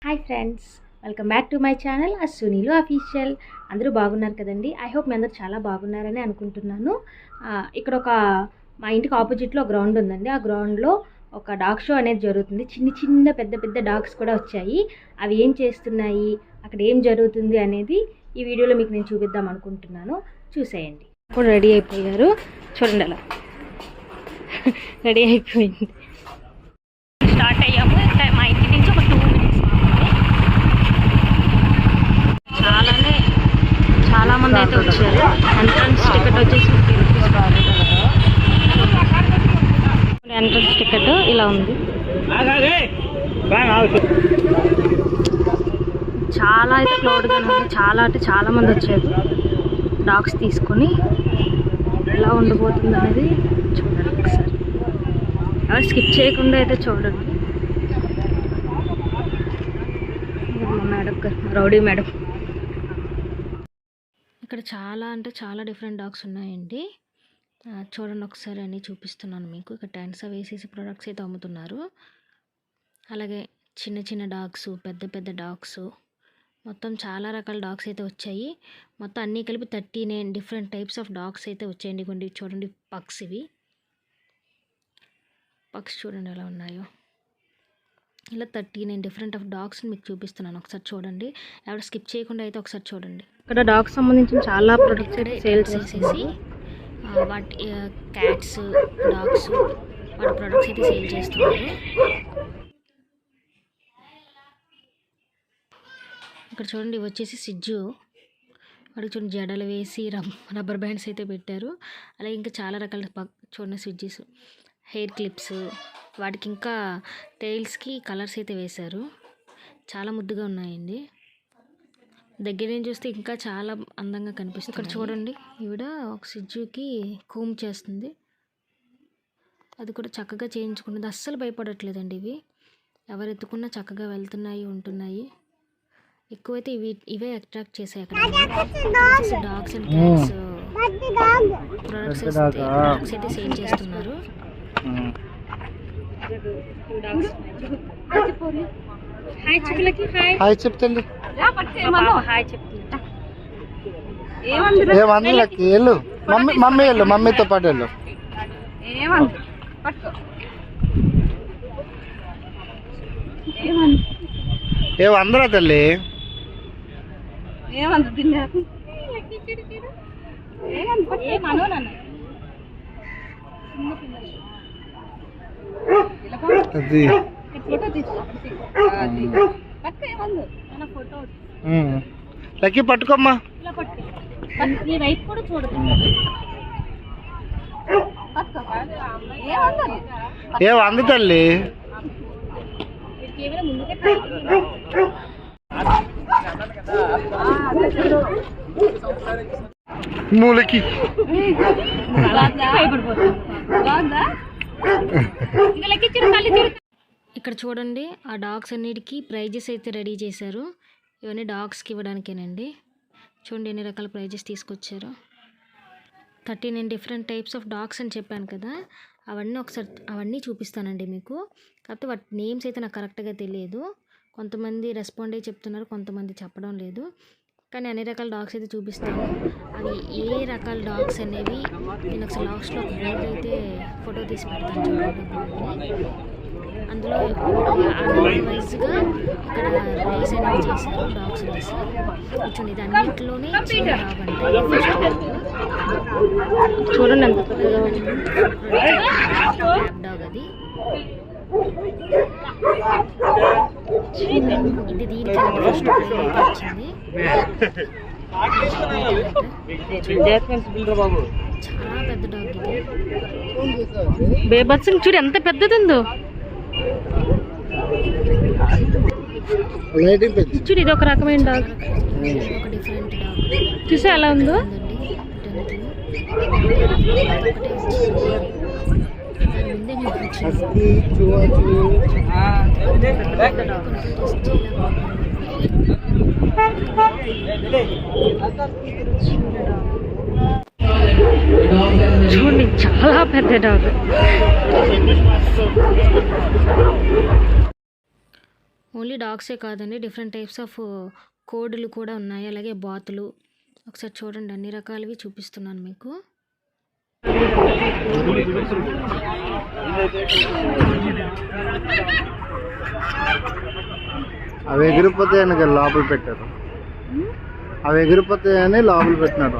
Hi friends, welcome back to my channel అస్సునీలు official. అందరూ బాగున్నారు కదండి. ఐ హోప్ మీ అందరూ చాలా బాగున్నారని అనుకుంటున్నాను. ఇక్కడ మా ఇంటికి ఆపోజిట్లో గ్రౌండ్ ఉందండి. ఆ గ్రౌండ్లో ఒక డాగ్ షో అనేది జరుగుతుంది. చిన్న పెద్ద పెద్ద డాగ్స్ కూడా వచ్చాయి. అవి ఏం చేస్తున్నాయి, అక్కడ ఏం జరుగుతుంది అనేది ఈ వీడియోలో మీకు నేను చూపిద్దాం అనుకుంటున్నాను. చూసేయండి. ఇప్పుడు రెడీ అయిపోయారు, చూడండి అలా రెడీ అయిపోయింది. స్టార్ట్ అయ్యాము. మా ఇంటి నుంచి ఒక 2 minutes చాలా మంది అయితే వచ్చారు. ఎంట్రన్స్ టికెట్ వచ్చేసి ఎంట్రన్స్ టికెట్ ఇలా ఉంది. చాలా అయితే క్లౌడ్గా ఉంది. చాలా అంటే చాలా మంది వచ్చారు డాగ్స్ తీసుకొని. ఎలా ఉండబోతుంది అనేది చూడండి ఒకసారి. ఎవరు స్కిప్ చేయకుండా అయితే చూడండి. Madam, rowdy madam. ఇక్కడ చాలా అంటే చాలా డిఫరెంట్ డాగ్స్ ఉన్నాయండి. చూడండి ఒకసారి అన్నీ చూపిస్తున్నాను మీకు. ఇక్కడ టెంట్స్ వేసేసి ప్రొడక్ట్స్ అయితే అమ్ముతున్నారు. అలాగే చిన్న డాగ్స్, పెద్ద డాగ్స్, మొత్తం చాలా రకాల డాగ్స్ అయితే వచ్చాయి. మొత్తం అన్నీ కలిపి 39 డిఫరెంట్ టైప్స్ ఆఫ్ డాగ్స్ అయితే వచ్చాయండి. కొన్ని చూడండి పక్స్, ఇవి పక్స్ చూడండి ఎలా ఉన్నాయో. ఇలా 39 డిఫరెంట్ ఆఫ్ డాగ్స్ని మీకు చూపిస్తున్నాను. ఒకసారి చూడండి, ఎవరు స్కిప్ చేయకుండా అయితే ఒకసారి చూడండి. ఇక్కడ డాగ్స్ సంబంధించిన చాలా ప్రొడక్ట్స్ అయితే సేల్ చేసేసి వాటి క్యాట్స్, డాగ్స్, వాటి ప్రొడక్ట్స్ అయితే సేల్ చేస్తున్నారు. ఇక్కడ చూడండి, ఇవి వచ్చేసి సిజ్జు. వాడికి చూడండి జడలు వేసి రబ్బర్ బ్యాండ్స్ అయితే పెట్టారు. అలాగే ఇంకా చాలా రకాల చూడండి స్విడ్జెస్, హెయిర్ క్లిప్స్, వాటికి ఇంకా టైల్స్కి కలర్స్ అయితే వేశారు. చాలా ముద్దుగా ఉన్నాయండి. దగ్గర నుంచి చూస్తే ఇంకా చాలా అందంగా కనిపిస్తుంది. ఇక్కడ చూడండి, ఈవిడ ఒక సిజ్జుకి కూమ్ చేస్తుంది. అది కూడా చక్కగా చేయించుకుంటుంది. అస్సలు భయపడట్లేదండి. ఇవి ఎవరు ఎత్తుకున్నా చక్కగా వెళ్తున్నాయి, ఉంటున్నాయి. ఎక్కువైతే ఇవే అట్రాక్ట్ చేసాయి. అక్కడ డాగ్స్ అండ్ క్యాట్స్ ప్రొడక్ట్స్ అయితే సేల్ చేస్తున్నారు. హాయ్ చెప్తండి. ఏమందులకి వెళ్ళు, మమ్మీ వెళ్ళు, మమ్మీతో పాటు వెళ్ళు. ఏమందరా తల్లి, అది లక్కీ పట్టుకోమ్మా. ఏమంది తల్లి, మూలకి ఇక్కడ చూడండి, ఆ డాగ్స్ అన్నిటికీ ప్రైజెస్ అయితే రెడీ చేశారు. ఇవన్నీ డాగ్స్కి ఇవ్వడానికేనండి. చూడండి ఎన్ని రకాల ప్రైజెస్ తీసుకొచ్చారు. 39 డిఫరెంట్ టైప్స్ ఆఫ్ డాగ్స్ అని చెప్పాను కదా, అవన్నీ చూపిస్తానండి మీకు. కాకపోతే వాటి నేమ్స్ అయితే నాకు కరెక్ట్గా తెలియదు. కొంతమంది రెస్పాండ్ అయ్యి చెప్తున్నారు, కొంతమంది చెప్పడం లేదు. కానీ అన్ని రకాల డాగ్స్ అయితే చూపిస్తాను. అవి ఏ రకాల డాగ్స్ అనేవి నేను ఒకసారి లాస్ట్లో ఒక బోర్డు అయితే ఫోటో తీసి పెడతాను చూడండి. అందులో వైజ్గా ఇక్కడ రేస్ అనేది చేశారు, డాగ్స్ రేస్. చూడండి, ఇది అన్నింటిలోనే చిన్న డాగ్ అంటే చూడండి ఎంత పెద్దగా డాగ్ అది. ఇది దీనికి ఫస్ట్ వచ్చింది. చాలా పెద్ద డాగ్ ఇది. బేబత్స్ చూడు ఎంత పెద్దది ఉందో. చూడు, ఇది ఒక రకమైన డాగ్, ఒక డిఫరెంట్ డాగ్. చూసా ఎలా ఉందో. చూడండి చాలా పెద్ద డాగ్. ఓన్లీ డాగ్సే కాదండి, డిఫరెంట్ టైప్స్ ఆఫ్ కోడులు కూడా ఉన్నాయి, అలాగే బాతులు. ఒకసారి చూడండి, అన్ని రకాలవి చూపిస్తున్నాను మీకు. అవి ఎగిరిపోతాయని లోపల పెట్టారు, అవి ఎగిరిపోతాయని లోపల పెట్టినారు.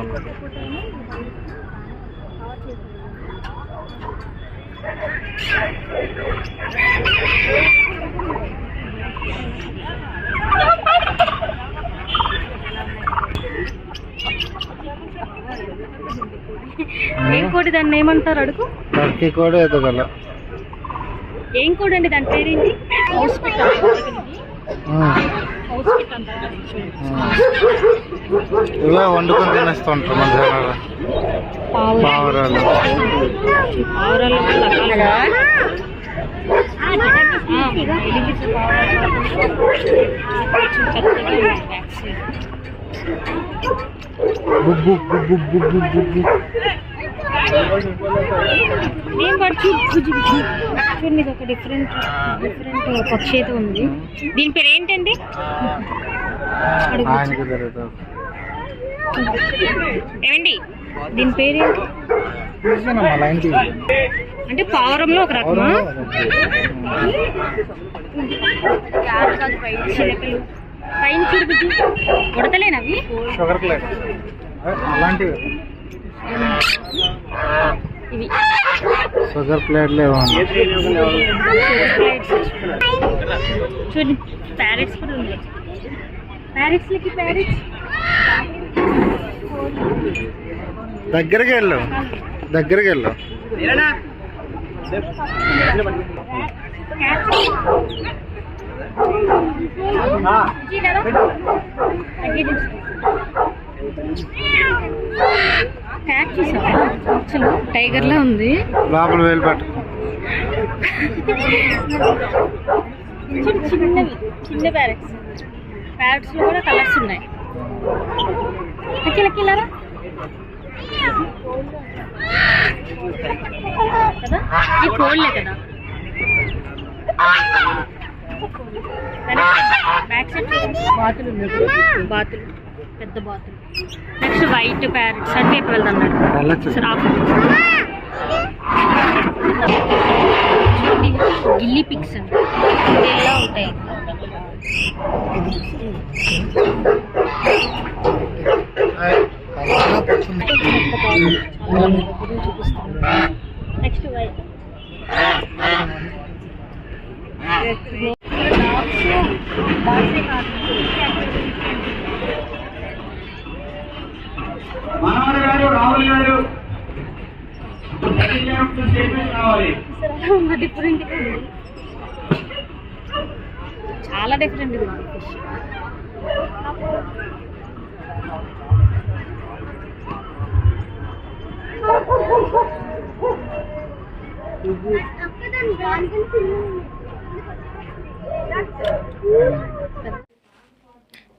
ఏం కోడి, దాన్ని ఏమంటారు అడుగు? టర్కీ కోడి ఏదో గల. ఏం కోడి అండి, దాని పేరేంటి? ఇవే వండుకొని తినేస్తూ ఉంటారు మన జనాలు. పావురాలు బుబ్బు బుబ్బు బుబ్బు బుబ్బు. చూడండి, ఇది ఒక డిఫరెంట్ పక్షి అయితే ఉంది. దీని పేరు ఏంటండి? ఏమండి, దీని పేరేంటి? అంటే పావురంలో ఒక రకమా? చిలకలు పైన చూడు, ఉడతలేనవి. అలాంటివి ఇవి షుగర్ ప్లేట్లు చూడండి, ప్యారెట్స్ కూడా ఉన్నాయి. ప్యారెట్స్లకి ప్యారెట్స్. దగ్గరికి వెళ్ళు, దగ్గరికి వెళ్ళు. క్యాట్ చూసావా? అసలు టైగర్ లా ఉంది. లోపల వేలు పట్టు. చిన్నవి చిన్న ప్యారెట్స్. ప్యారెట్స్ లో కూడా కలర్స్ ఉన్నాయి. కిలకిలారా కదా, ఈ కోళ్ళే కదా. బ్యాక్ సైడ్ బాతులు ఉన్నాయి, బాతులు, పెద్ద బాతులు. నెక్స్ట్ వైట్ ప్యారెట్స్ అంటే ఎప్పుడు వెళ్తాం గిల్లీ పిక్స్ అండి, ఎలా ఉంటాయి. నెక్స్ట్ వైట్ డిఫరెంట్, చాలా డిఫరెంట్ ఇది ఫిష్.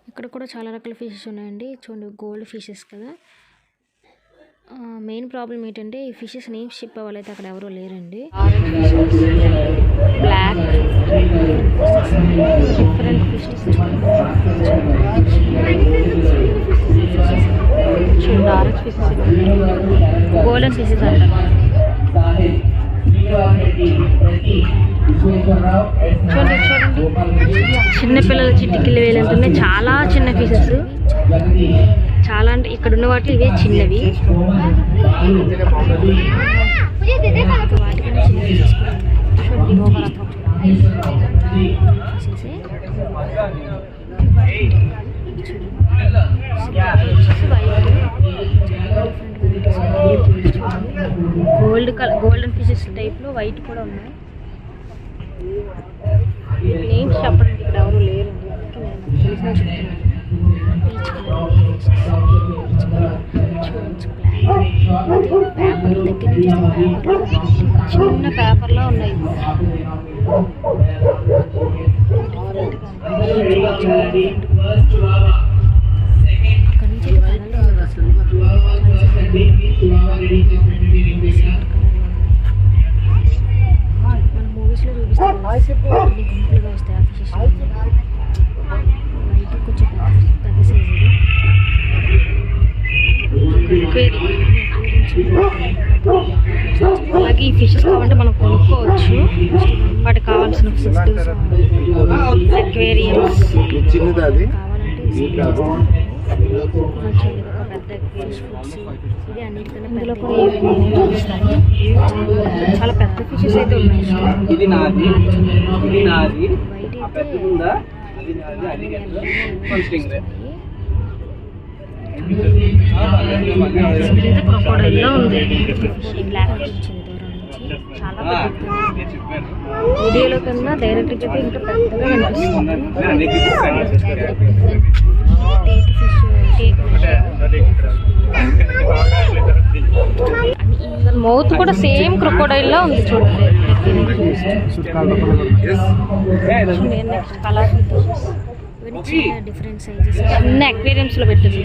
ఇక్కడ కూడా చాలా రకాల ఫిషెస్ ఉన్నాయండి. చూడండి, గోల్డ్ ఫిషెస్ కదా. మెయిన్ ప్రాబ్లం ఏంటంటే ఈ ఫిషెస్ నేమ్స్ చెప్పే వాళ్ళైతే అక్కడ ఎవరో లేరండి. బ్లాక్ డిఫరెంట్ ఫిషెస్, చూడండి, ఆరెంజ్ ఫిషెస్, గోల్డెన్ ఫిషెస్ అంటారు. చూడండి చూడండి, చిన్నపిల్లల చిటికిల్లి వేలంతున్నాయి. చాలా చిన్న ఫిషెస్, చాలా అంటే ఇక్కడ ఉన్న వాటిలో ఇవే చిన్నవి. వాటికన్నా చిన్న ఫిషెస్ కూడా ఉన్నాయి. గోల్డెన్ ఫిషెస్ టైప్లో వైట్ కూడా ఉన్నాయి. నేమ్స్ చెప్పడానికి ఇక్కడ ఎవరు లేరండి, అందుకే నేను తెలిసిన చెప్తున్నాను. పేపర్ దగ్గర నుంచి చిన్న పేపర్లో ఉన్నాయి. అక్కడి నుంచి మన మూవీస్లో చూపిస్తాం. అన్ని గుంపులుగా వస్తాయి ఆ ఫిషెస్. వైట్ కొంచెం పెద్ద సైజు అలాగే ఈ ఫిషెస్ కావాలంటే మనం కొనుక్కోవచ్చు. వాటికి కావాల్సిన ఫుడ్, అక్వేరియమ్స్ కావాలంటే పెద్ద ఫిష్ ఫుడ్స్ ఇది అన్నిటికన్నా ఇందులో కూడా చాలా పెద్ద ఫిషెస్ అయితే ఉన్నాయి. వైట్ అయితే క్రొకోడైల్లో ఉంది. బ్లాక్ వచ్చింది దూరం నుంచి, చాలా పెద్దగా. వీడియోలో కన్నా డైరెక్ట్గా అయితే ఇంకా పెద్దగా కనిపిస్తుంది. మౌత్ కూడా సేమ్ క్రొకోడైల్లో ఉంది చూడండి. నెక్స్ట్ కలర్ ఇవన్నీ చిన్న డిఫరెంట్ సైజెస్, చిన్న అక్వేరియంస్లో పెట్టేసి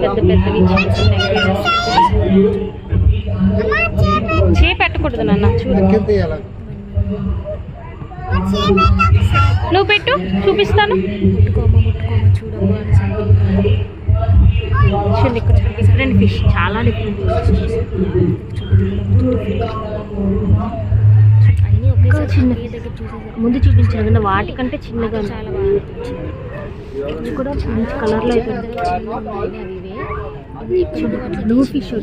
పెద్ద పెద్దవి చిన్న చిన్న అక్వేరియంస్. పెట్టకూడదు నాన్న, చూడు నువ్వు పెట్టు, చూపిస్తాను. ముట్టుకోమ చూడమ్మా అని చూడండి. ఇక్కడ డిఫరెంట్ ఫిష్, చాలా డిఫరెంట్ ఫిషెస్ అన్నీ ఒకేసారి చిన్న దగ్గర చూసేసారు. ముందు చూపించారు కదా వాటికంటే చిన్నగా చాలా బాగా అనిపించింది. ఇది కూడా మంచి కలర్లో అయితే blue fish,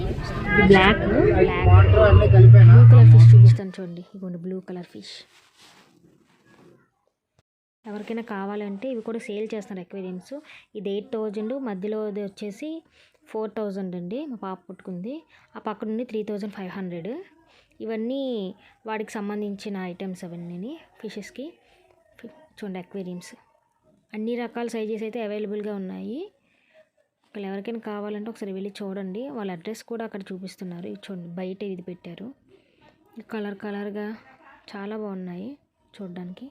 black blue colour fish చూపిస్తాను చూడండి. ఇదిగోండి బ్లూ కలర్ ఫిష్. ఎవరికైనా కావాలంటే ఇవి కూడా సేల్ చేస్తున్నారు అక్వేరియంస్. ఇది 8,000, మధ్యలో వచ్చేసి 4,000 అండి. మా పాప పుట్టుకుంది. ఆ పక్క నుండి 3,500. ఇవన్నీ వాడికి సంబంధించిన ఐటమ్స్ అవన్నీ ఫిషెస్కి. చూడండి అక్వేరియంస్ అన్ని రకాల సైజెస్ అయితే అవైలబుల్గా ఉన్నాయి. ఒకవేళ ఎవరికైనా కావాలంటే ఒకసారి వెళ్ళి చూడండి. వాళ్ళ అడ్రస్ కూడా అక్కడ చూపిస్తున్నారు. ఇది చూడండి బయట ఇది పెట్టారు. కలర్గా చాలా బాగున్నాయి చూడడానికి.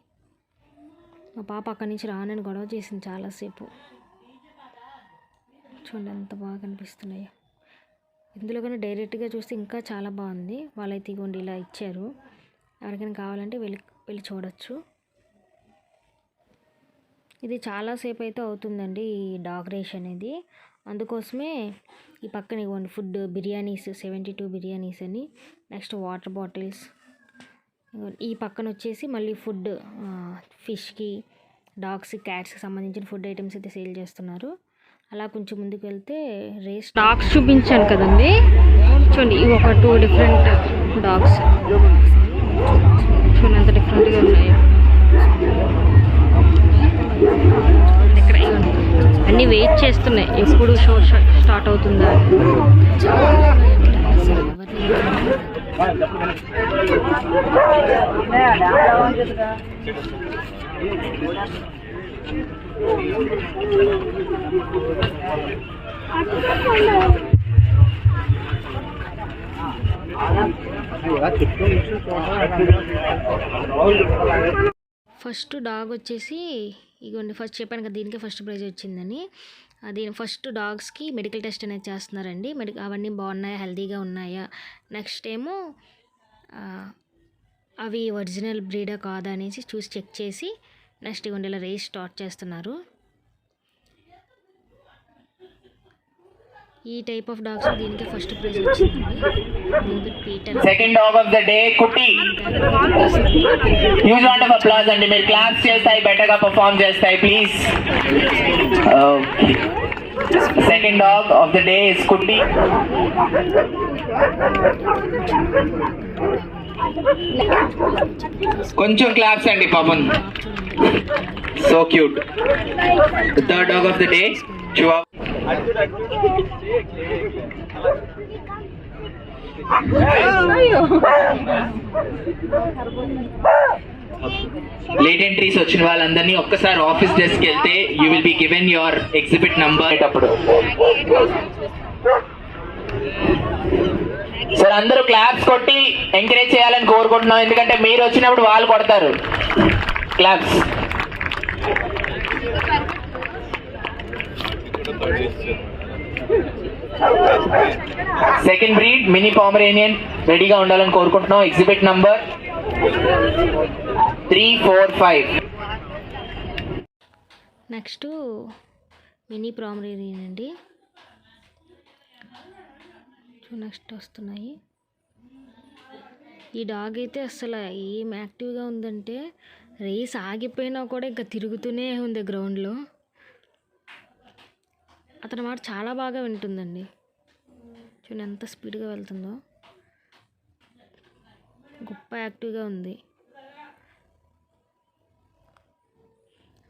మా పాప అక్కడి నుంచి రానని గొడవ చేసింది చాలాసేపు. చూడండి ఎంత బాగా కనిపిస్తున్నాయో. ఇందులో కానీ డైరెక్ట్గా చూస్తే ఇంకా చాలా బాగుంది. వాళ్ళైతే ఇగోండి ఇలా ఇచ్చారు. ఎవరికైనా కావాలంటే వెళ్ళి చూడొచ్చు. ఇది చాలాసేపు అయితే అవుతుందండి ఈ డాగ్ రేష్ అనేది. అందుకోసమే ఈ పక్కన ఇవ్వండి ఫుడ్, బిర్యానీస్, 72 బిర్యానీస్ అని, నెక్స్ట్ వాటర్ బాటిల్స్. ఈ పక్కన వచ్చేసి మళ్ళీ ఫుడ్, ఫిష్కి, డాగ్స్, క్యాట్స్కి సంబంధించిన ఫుడ్ ఐటమ్స్ అయితే సేల్ చేస్తున్నారు. అలా కొంచెం ముందుకు వెళ్తే రేస్ డాగ్స్ చూపించాను కదండి. చూడండి ఇవి ఒక 2 డిఫరెంట్ డాగ్స్. చూడండి ఎంత డిఫరెంట్గా ఉన్నాయి. ఇక్కడ అన్నీ వెయిట్ చేస్తున్నాయి ఎప్పుడు షో స్టార్ట్ అవుతుందా. ఫస్ట్ డాగ్ వచ్చేసి ఇగోండి, ఫస్ట్ చెప్పాను కదా దీనికి ఫస్ట్ ప్రైజ్ వచ్చిందని. దీని ఫస్ట్ డాగ్స్కి మెడికల్ టెస్ట్ అనేది చేస్తున్నారండి. అవన్నీ బాగున్నాయా, హెల్తీగా ఉన్నాయా, నెక్స్ట్ ఏమో అవి ఒరిజినల్ బ్రీడా కాదా అనేసి చూసి చెక్ చేసి నెక్స్ట్ ఇవ్వండి ఇలా రేస్ స్టార్ట్ చేస్తున్నారు. ఈ టైప్ ఆఫ్ డాగ్స్ దీనికి ఫస్ట్ ప్రైజ్ వచ్చిందండి. Peter. Second dog of the day కుట్టి. హ్యూజ్ రౌండ్ ఆఫ్ అప్లాజ్ అండి. మీరు క్లాప్స్ చేస్తాయి, బెటర్గా పర్ఫార్మ్ చేస్తాయి please. Second dog of the day is కుట్టి. కొంచెం క్లాప్స్ అండి పాపం. So cute. Third dog of the day Chihuahua. Late entries వచ్చిన వాళ్ళందరినీ ఒక్కసారి ఆఫీస్ డెస్క్ వెళ్తే you will be given your exhibit number. అప్పుడు సార్ అందరూ క్లాప్స్ కొట్టి ఎంకరేజ్ చేయాలని కోరుకుంటున్నాం, ఎందుకంటే మీరు వచ్చినప్పుడు వాళ్ళు కొడతారు. క్లాప్స్. సెకండ్ బ్రీడ్ మినీ పామరేనియన్ రెడీగా ఉండాలని కోరుకుంటున్నాం. Exhibit number 3, 4, 5. నెక్స్ట్ మినీ ప్రామరేరియన్ అండి. నెక్స్ట్ వస్తున్నాయి. ఈ డాగ్ అయితే అసలు ఏం యాక్టివ్గా ఉందంటే రేస్ ఆగిపోయినా కూడా ఇంకా తిరుగుతూనే ఉంది గ్రౌండ్లో. అతని మాట చాలా బాగా వింటుందండి. చూడండి ఎంత స్పీడ్గా వెళ్తుందో, గొప్ప యాక్టివ్గా ఉంది.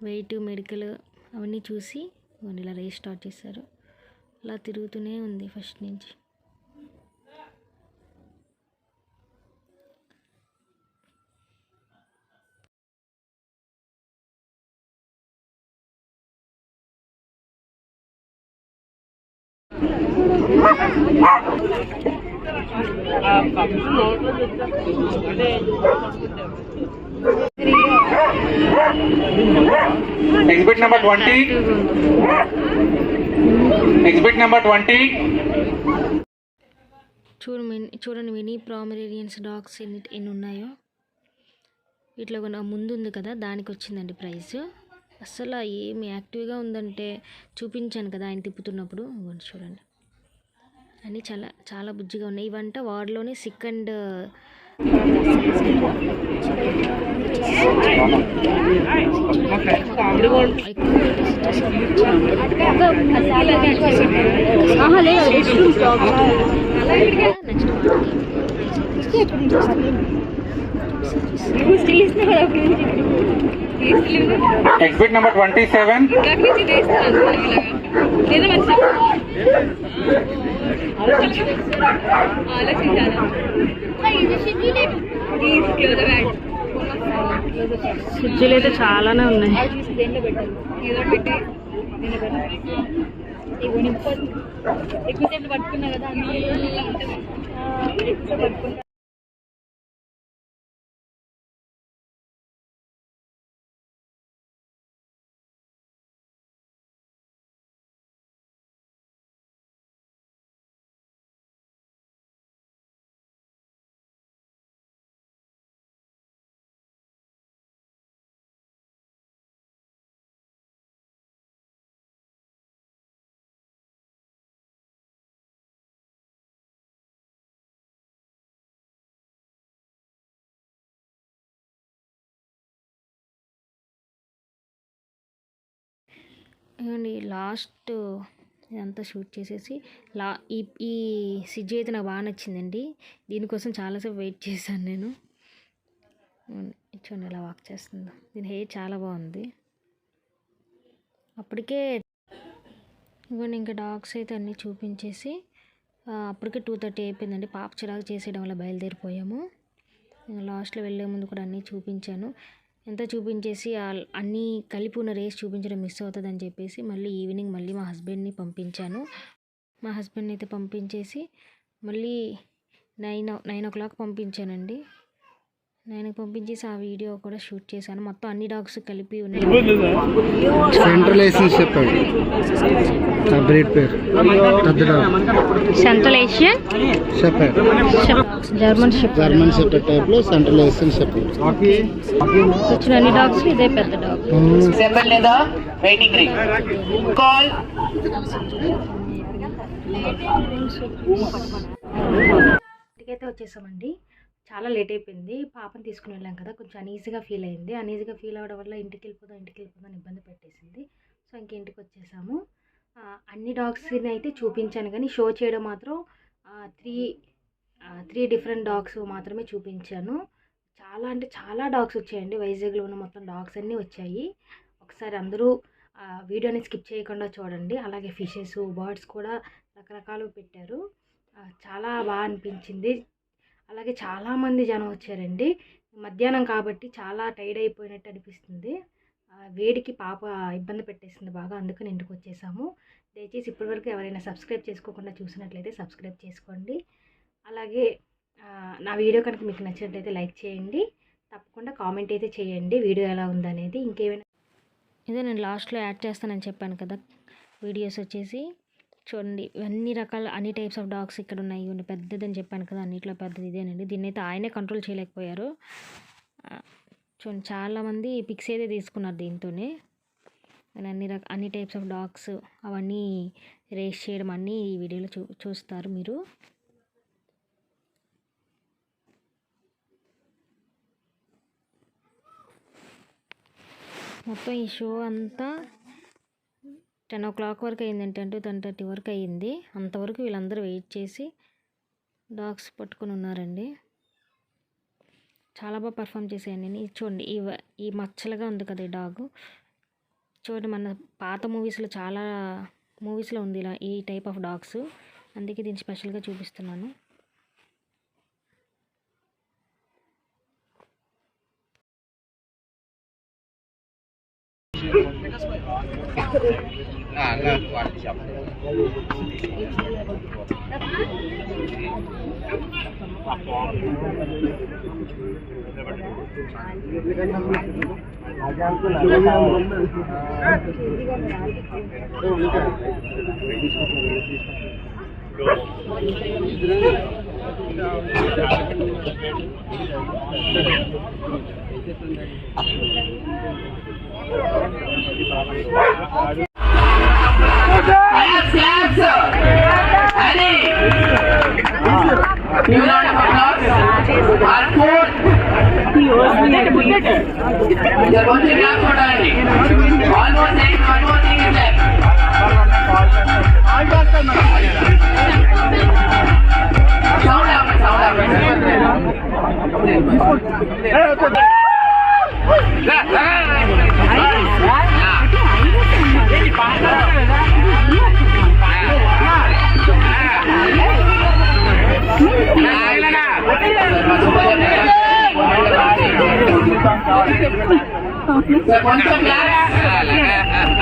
వెయిట్, మెడికల్ అవన్నీ చూసి ఇలా రేస్ స్టార్ట్ చేశారు. అలా తిరుగుతూనే ఉంది ఫస్ట్ నుంచి. Exhibit number 20. Exhibit number 20. చూడండి మినీ ప్రామరేరియన్స్ డాగ్స్ ఎన్ని ఉన్నాయో. వీటిలో నా ముందు ఉంది కదా, దానికి వచ్చిందండి ప్రైజ్. అసలు ఏమి యాక్టివ్గా ఉందంటే చూపించాను కదా ఆయన తిప్పుతున్నప్పుడు. చూడండి అన్నీ చాలా చాలా బుజ్జిగా ఉన్నాయి. ఇవంట వార్డులోనే సెకండ్ Exhibit number 27. స్విచ్లు అయితే చాలానే ఉన్నాయి. పట్టుకున్నా కదా ఏమండి లాస్ట్ ఇదంతా షూట్ చేసేసి ఈ సిజ్జు అయితే నాకు బాగా నచ్చిందండి. దీనికోసం చాలాసేపు వెయిట్ చేశాను నేను. చూడండి ఎలా వాక్ చేస్తుందో. దీని హెయిర్ చాలా బాగుంది. అప్పటికే ఇవ్వండి ఇంకా డాగ్స్ అయితే అన్నీ చూపించేసి అప్పటికే 2:30 అయిపోయిందండి. పాప చిరాకు చేసేయడం వల్ల బయలుదేరిపోయాము. లాస్ట్లో వెళ్ళే ముందు కూడా అన్నీ చూపించాను. ఎంత చూపించేసి అన్నీ కలిపి ఉన్న రేస్ చూపించడం మిస్ అవుతుందని చెప్పేసి మళ్ళీ ఈవినింగ్ మళ్ళీ మా హస్బెండ్ని పంపించాను. మా హస్బెండ్ని అయితే పంపించేసి మళ్ళీ 9 పంపించానండి. 9కి పంపించేసి ఆ వీడియో కూడా షూట్ చేశాను. మొత్తం అన్ని డాగ్స్ కలిపి ఉన్నాయి. సెంట్రల్ ఏషియన్ షెపర్డ్ ఆ బ్రీడ్ పేరు పెద్ద dog. Central Asian shepherd, German shepherd type లో సెంట్రల్ ఏషియన్ షెపర్డ్. వచ్చిన అన్ని డాగ్స్ ఇదే పెద్ద dog. Assemble in the waiting ring. Call. ఇంటికైతే వచ్చేసామండి. చాలా లేట్ అయిపోయింది. పాపని తీసుకుని వెళ్ళాం కదా, కొంచెం అనీజీగా ఫీల్ అయింది. అనీజీగా ఫీల్ అవ్వడం వల్ల ఇంటికి వెళ్ళిపోదాం అని ఇబ్బంది పెట్టేసింది. సో ఇంక ఇంటికి వచ్చేసాము. అన్ని డాగ్స్ని అయితే చూపించాను కానీ షో చేయడం మాత్రం 3 డిఫరెంట్ డాగ్స్ మాత్రమే చూపించాను. చాలా అంటే చాలా డాగ్స్ వచ్చాయండి. వైజాగ్లో ఉన్న మొత్తం డాగ్స్ అన్నీ వచ్చాయి. ఒకసారి అందరూ వీడియోని స్కిప్ చేయకుండా చూడండి. అలాగే ఫిషెస్, బర్డ్స్ కూడా రకరకాలు పెట్టారు. చాలా బాగా అనిపించింది. అలాగే చాలామంది జనం వచ్చారండి. మధ్యాహ్నం కాబట్టి చాలా టైర్డ్ అయిపోయినట్టు అనిపిస్తుంది. వేడికి పాప ఇబ్బంది పెట్టేసింది బాగా, అందుకని ఇంటికి వచ్చేసాము. దయచేసి ఇప్పటివరకు ఎవరైనా సబ్స్క్రైబ్ చేసుకోకుండా చూసినట్లయితే సబ్స్క్రైబ్ చేసుకోండి. అలాగే నా వీడియో కనుక మీకు నచ్చినట్లయితే లైక్ చేయండి. తప్పకుండా కామెంట్ అయితే చేయండి వీడియో ఎలా ఉందనేది. ఇంకేమైనా ఇదే నేను లాస్ట్లో యాడ్ చేస్తానని చెప్పాను కదా. వీడియోస్ వచ్చేసి చూడండి అన్ని టైప్స్ ఆఫ్ డాగ్స్ ఇక్కడ ఉన్నాయి. ఇవన్నీ పెద్దదని చెప్పాను కదా, అన్నిట్లో పెద్దది ఇదేనండి. దీన్ని అయితే ఆయనే కంట్రోల్ చేయలేకపోయారు. చూడండి చాలామంది పిక్స్ అయితే తీసుకున్నారు దీంతోనే. నేను అన్ని టైప్స్ ఆఫ్ డాగ్స్ అవన్నీ రేస్ చేయడం అన్నీ ఈ వీడియోలో చూస్తారు మీరు. మొత్తం ఈ షో అంతా 10 o'clock వరకు అయింది, 10 to 10:30 వరకు అయ్యింది. అంతవరకు వీళ్ళందరూ వెయిట్ చేసి డాగ్స్ పట్టుకొని ఉన్నారండి. చాలా బాగా పర్ఫామ్ చేశాయండి. చూడండి ఈ మచ్చలుగా ఉంది కదా ఈ డాగు. చూడండి మన పాత చాలా మూవీస్లో ఉంది ఇలా ఈ టైప్ ఆఫ్ డాగ్స్. అందుకే దీన్ని స్పెషల్గా చూపిస్తున్నాను.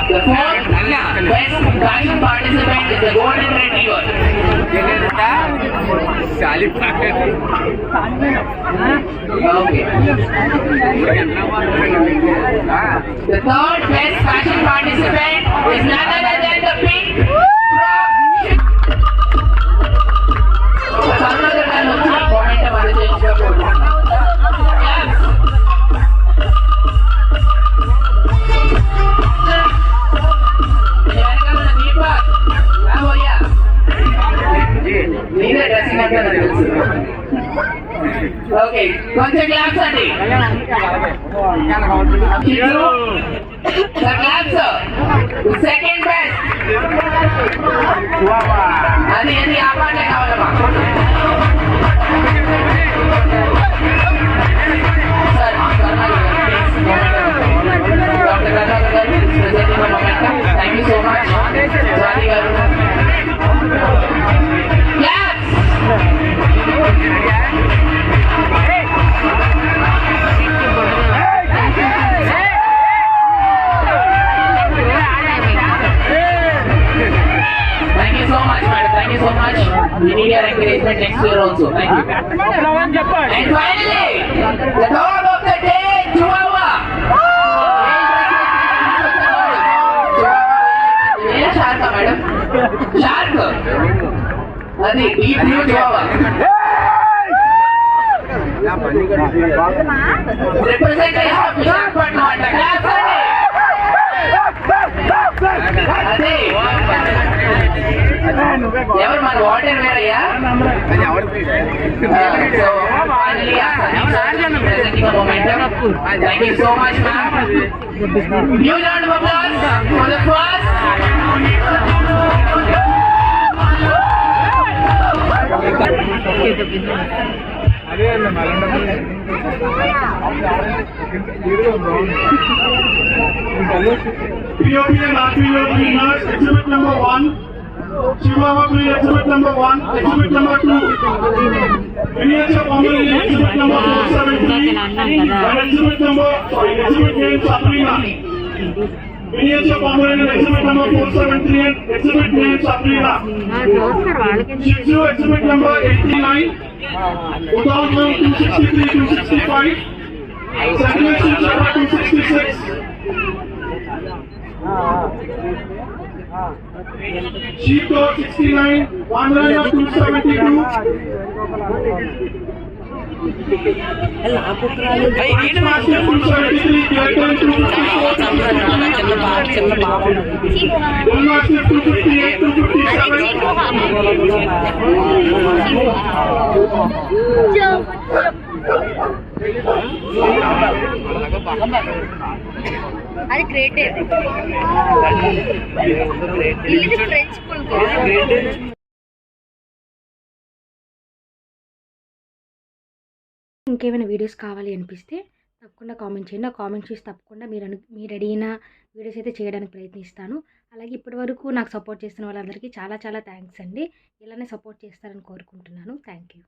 The fourth best fashion participant is the golden retriever. Okay. The third best fashion participant is none other than the pink frog. Okay, కొంచెం క్లాప్స్ అండి. The claps, second best. అది ఆ పాటే కావాలమ్మా. Thank you so much. We need your encouragement next year also. Thank you. And finally, the dog of the day, Chihuahua. Shark, madam. Shark. Adi, deep blue Chihuahua. Representation of Visakhapatnam. Claps, Adi. ఎవరు మన water వేరయ్యా. So finally presenting a momentum. Thank you so much, ma'am. New round of applause for the first. POP and RPOP winners, exhibit number 1. Chihuahua breed, exhibit number 1, exhibit number 2. Miniature Pomeranian, exhibit number 473. And exhibit name Sabrina. Miniature Pomeranian, exhibit number 473 and exhibit name Sabrina. Shih Tzu, exhibit number 89. Udon 263, 265. Segment Shih Tzu 266. Sheepdog 69, Wanderer 272, అది great ఇది French school. ఇంకేమైనా videos కావాలి అనిపిస్తే తప్పకుండా comment చేయండి. ఆ comment చూసి తప్పకుండా మీరు అడిగిన వీడియోస్ అయితే చేయడానికి ప్రయత్నిస్తాను. అలాగే ఇప్పటివరకు నాకు సపోర్ట్ చేస్తున్న వాళ్ళందరికీ చాలా చాలా థ్యాంక్స్ అండి. ఇలానే సపోర్ట్ చేస్తారని కోరుకుంటున్నాను. Thank you.